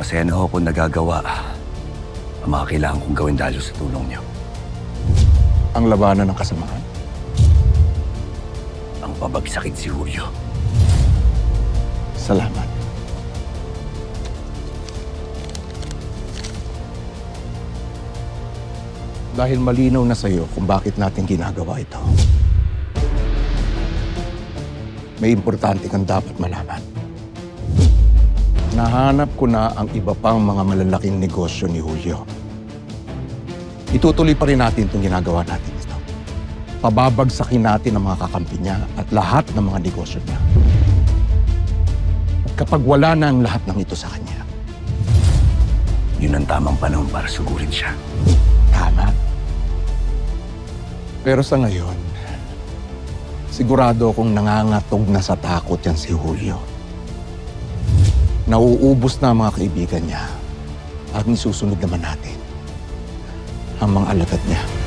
Masaya na ako kung nagagawa ang mga kailangan kong gawin dahil sa tulong niyo. Ang labanan ng kasamaan. Ang pabagsakin si Julio. Salamat. Dahil malinaw na sa'yo kung bakit natin ginagawa ito. May importante kang dapat malaman. Nahanap ko na ang iba pang mga malalaking negosyo ni Julio. Itutuloy pa rin natin itong ginagawa natin ito. Pababagsakin natin ang mga kakampi niya at lahat ng mga negosyo niya. At kapag wala na ang lahat ng ito sa kanya, Yun ang tamang panahon para sugurin siya. tama. Pero sa ngayon, sigurado akong nangangatog na sa takot yan si Julio. Nauubos na ang mga kaibigan niya at isusunod naman natin ang mga alagad niya.